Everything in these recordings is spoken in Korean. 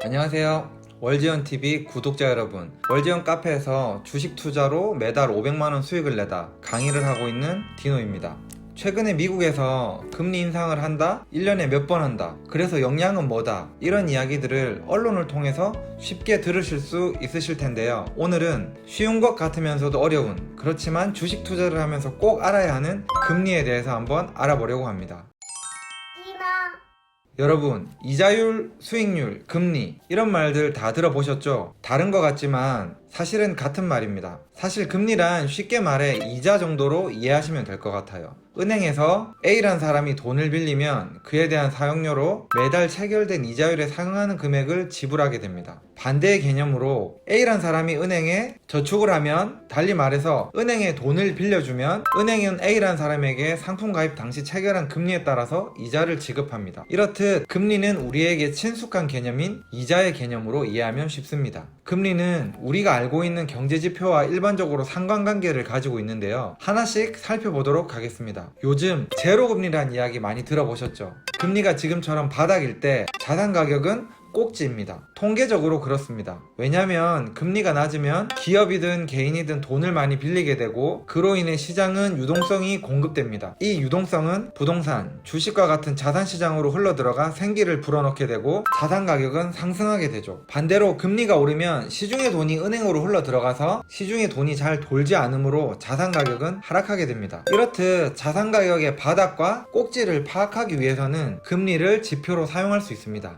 안녕하세요. 월지원TV 구독자 여러분, 월지원 카페에서 주식 투자로 매달 500만원 수익을 내다 강의를 하고 있는 디노입니다. 최근에 미국에서 금리 인상을 한다? 1년에 몇 번 한다? 그래서 영향은 뭐다? 이런 이야기들을 언론을 통해서 쉽게 들으실 수 있으실 텐데요. 오늘은 쉬운 것 같으면서도 어려운, 그렇지만 주식 투자를 하면서 꼭 알아야 하는 금리에 대해서 한번 알아보려고 합니다. 여러분, 이자율, 수익률, 금리 이런 말들 다 들어보셨죠? 다른 것 같지만 사실은 같은 말입니다. 사실 금리란 쉽게 말해 이자 정도로 이해하시면 될 것 같아요. 은행에서 A란 사람이 돈을 빌리면 그에 대한 사용료로 매달 체결된 이자율에 상응하는 금액을 지불하게 됩니다. 반대의 개념으로 A란 사람이 은행에 저축을 하면, 달리 말해서 은행에 돈을 빌려주면 은행은 A란 사람에게 상품 가입 당시 체결한 금리에 따라서 이자를 지급합니다. 이렇듯 금리는 우리에게 친숙한 개념인 이자의 개념으로 이해하면 쉽습니다. 금리는 우리가 알고 있는 경제지표와 일반적으로 상관관계를 가지고 있는데요. 하나씩 살펴보도록 하겠습니다. 요즘 제로금리란 이야기 많이 들어보셨죠? 금리가 지금처럼 바닥일 때 자산 가격은 꼭지입니다. 통계적으로 그렇습니다. 왜냐면 금리가 낮으면 기업이든 개인이든 돈을 많이 빌리게 되고, 그로 인해 시장은 유동성이 공급됩니다. 이 유동성은 부동산, 주식과 같은 자산시장으로 흘러들어가 생기를 불어넣게 되고 자산 가격은 상승하게 되죠. 반대로 금리가 오르면 시중의 돈이 은행으로 흘러들어가서 시중의 돈이 잘 돌지 않으므로 자산 가격은 하락하게 됩니다. 이렇듯 자산 가격의 바닥과 꼭지를 파악하기 위해서는 금리를 지표로 사용할 수 있습니다.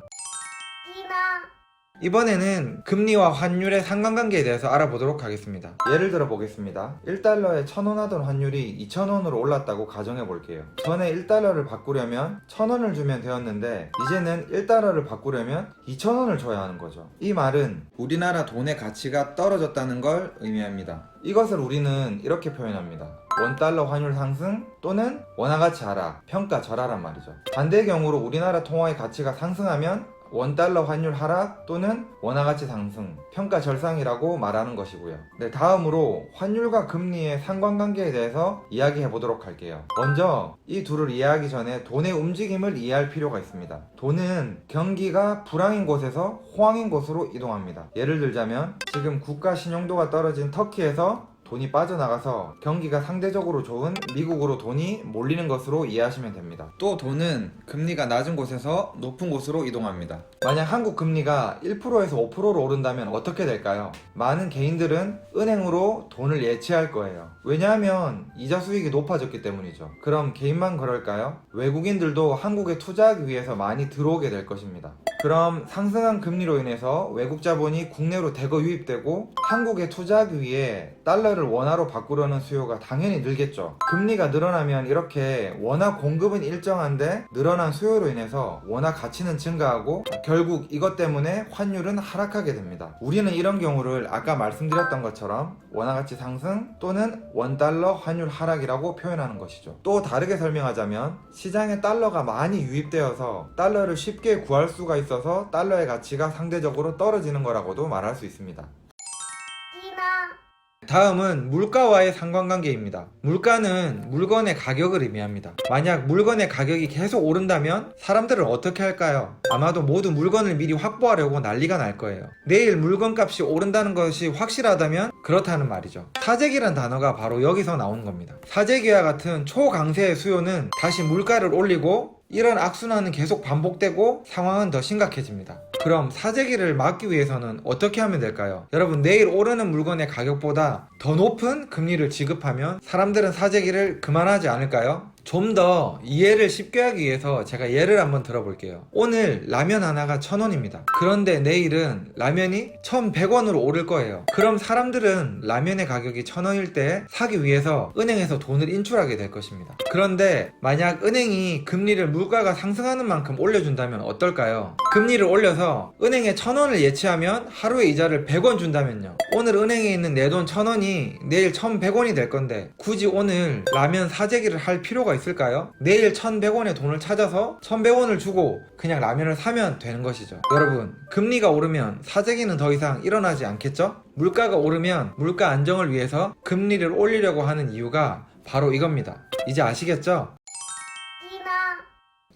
이번에는 금리와 환율의 상관관계에 대해서 알아보도록 하겠습니다. 예를 들어 보겠습니다. 1달러에 1,000원 하던 환율이 2,000원으로 올랐다고 가정해 볼게요. 전에 1달러를 바꾸려면 1,000원을 주면 되었는데 이제는 1달러를 바꾸려면 2,000원을 줘야 하는 거죠. 이 말은 우리나라 돈의 가치가 떨어졌다는 걸 의미합니다. 이것을 우리는 이렇게 표현합니다. 원달러 환율 상승 또는 원화가치 하락, 평가절하란 말이죠. 반대의 경우로 우리나라 통화의 가치가 상승하면 원달러 환율 하락 또는 원화가치 상승, 평가절상이라고 말하는 것이고요. 네, 다음으로 환율과 금리의 상관관계에 대해서 이야기해 보도록 할게요. 먼저 이 둘을 이해하기 전에 돈의 움직임을 이해할 필요가 있습니다. 돈은 경기가 불황인 곳에서 호황인 곳으로 이동합니다. 예를 들자면 지금 국가 신용도가 떨어진 터키에서 돈이 빠져나가서 경기가 상대적으로 좋은 미국으로 돈이 몰리는 것으로 이해하시면 됩니다. 또 돈은 금리가 낮은 곳에서 높은 곳으로 이동합니다. 만약 한국 금리가 1%에서 5%로 오른다면 어떻게 될까요? 많은 개인들은 은행으로 돈을 예치할 거예요. 왜냐하면 이자 수익이 높아졌기 때문이죠. 그럼 개인만 그럴까요? 외국인들도 한국에 투자하기 위해서 많이 들어오게 될 것입니다. 그럼 상승한 금리로 인해서 외국 자본이 국내로 대거 유입되고 한국에 투자하기 위해 달러를 원화로 바꾸려는 수요가 당연히 늘겠죠. 금리가 늘어나면 이렇게 원화 공급은 일정한데 늘어난 수요로 인해서 원화 가치는 증가하고 결국 이것 때문에 환율은 하락하게 됩니다. 우리는 이런 경우를 아까 말씀드렸던 것처럼 원화 가치 상승 또는 원달러 환율 하락이라고 표현하는 것이죠. 또 다르게 설명하자면 시장에 달러가 많이 유입되어서 달러를 쉽게 구할 수가 있어서 달러의 가치가 상대적으로 떨어지는 거라고도 말할 수 있습니다. 다음은 물가와의 상관관계입니다. 물가는 물건의 가격을 의미합니다. 만약 물건의 가격이 계속 오른다면 사람들은 어떻게 할까요? 아마도 모두 물건을 미리 확보하려고 난리가 날 거예요. 내일 물건 값이 오른다는 것이 확실하다면 그렇다는 말이죠. 사재기란 단어가 바로 여기서 나오는 겁니다. 사재기와 같은 초강세의 수요는 다시 물가를 올리고 이런 악순환은 계속 반복되고 상황은 더 심각해집니다. 그럼 사재기를 막기 위해서는 어떻게 하면 될까요? 여러분, 내일 오르는 물건의 가격보다 더 높은 금리를 지급하면 사람들은 사재기를 그만하지 않을까요? 좀 더 이해를 쉽게 하기 위해서 제가 예를 한번 들어볼게요. 오늘 라면 하나가 1,000원입니다. 그런데 내일은 라면이 1,100원으로 오를 거예요. 그럼 사람들은 라면의 가격이 1,000원일 때 사기 위해서 은행에서 돈을 인출하게 될 것입니다. 그런데 만약 은행이 금리를 물가가 상승하는 만큼 올려준다면 어떨까요? 금리를 올려서 은행에 1,000원을 예치하면 하루에 이자를 100원 준다면요. 오늘 은행에 있는 내 돈 1,000원이 내일 1,100원이 될 건데 굳이 오늘 라면 사재기를 할 필요가 있을까요? 내일 1,100원의 돈을 찾아서 1,100원을 주고 그냥 라면을 사면 되는 것이죠. 여러분, 금리가 오르면 사재기는 더 이상 일어나지 않겠죠? 물가가 오르면 물가 안정을 위해서 금리를 올리려고 하는 이유가 바로 이겁니다. 이제 아시겠죠?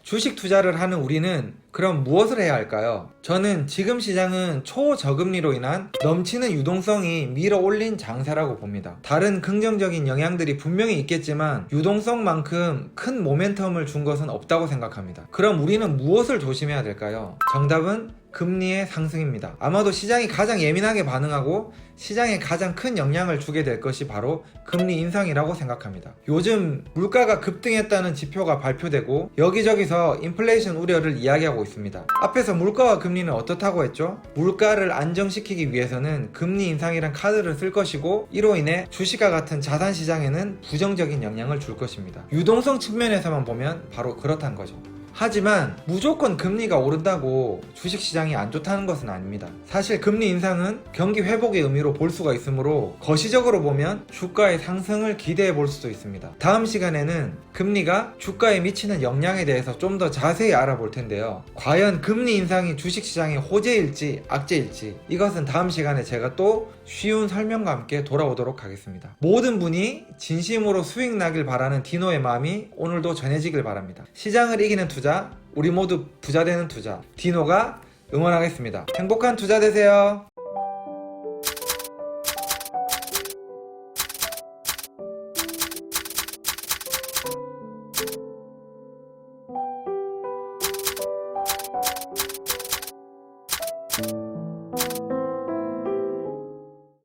주식 투자를 하는 우리는 그럼 무엇을 해야 할까요? 저는 지금 시장은 초저금리로 인한 넘치는 유동성이 밀어 올린 장세라고 봅니다. 다른 긍정적인 영향들이 분명히 있겠지만 유동성만큼 큰 모멘텀을 준 것은 없다고 생각합니다. 그럼 우리는 무엇을 조심해야 될까요? 정답은 금리의 상승입니다. 아마도 시장이 가장 예민하게 반응하고 시장에 가장 큰 영향을 주게 될 것이 바로 금리 인상이라고 생각합니다. 요즘 물가가 급등했다는 지표가 발표되고 여기저기서 인플레이션 우려를 이야기하고 있습니다. 앞에서 물가와 금리는 어떻다고 했죠? 물가를 안정시키기 위해서는 금리 인상이란 카드를 쓸 것이고 이로 인해 주식과 같은 자산 시장에는 부정적인 영향을 줄 것입니다. 유동성 측면에서만 보면 바로 그렇다는 거죠. 하지만 무조건 금리가 오른다고 주식시장이 안 좋다는 것은 아닙니다. 사실 금리 인상은 경기 회복의 의미로 볼 수가 있으므로 거시적으로 보면 주가의 상승을 기대해 볼 수도 있습니다. 다음 시간에는 금리가 주가에 미치는 영향에 대해서 좀 더 자세히 알아볼 텐데요. 과연 금리 인상이 주식시장의 호재일지 악재일지 이것은 다음 시간에 제가 또 쉬운 설명과 함께 돌아오도록 하겠습니다. 모든 분이 진심으로 수익 나길 바라는 디노의 마음이 오늘도 전해지길 바랍니다. 시장을 이기는 투자, 우리 모두 부자 되는 투자, 디노가 응원하겠습니다. 행복한 투자 되세요.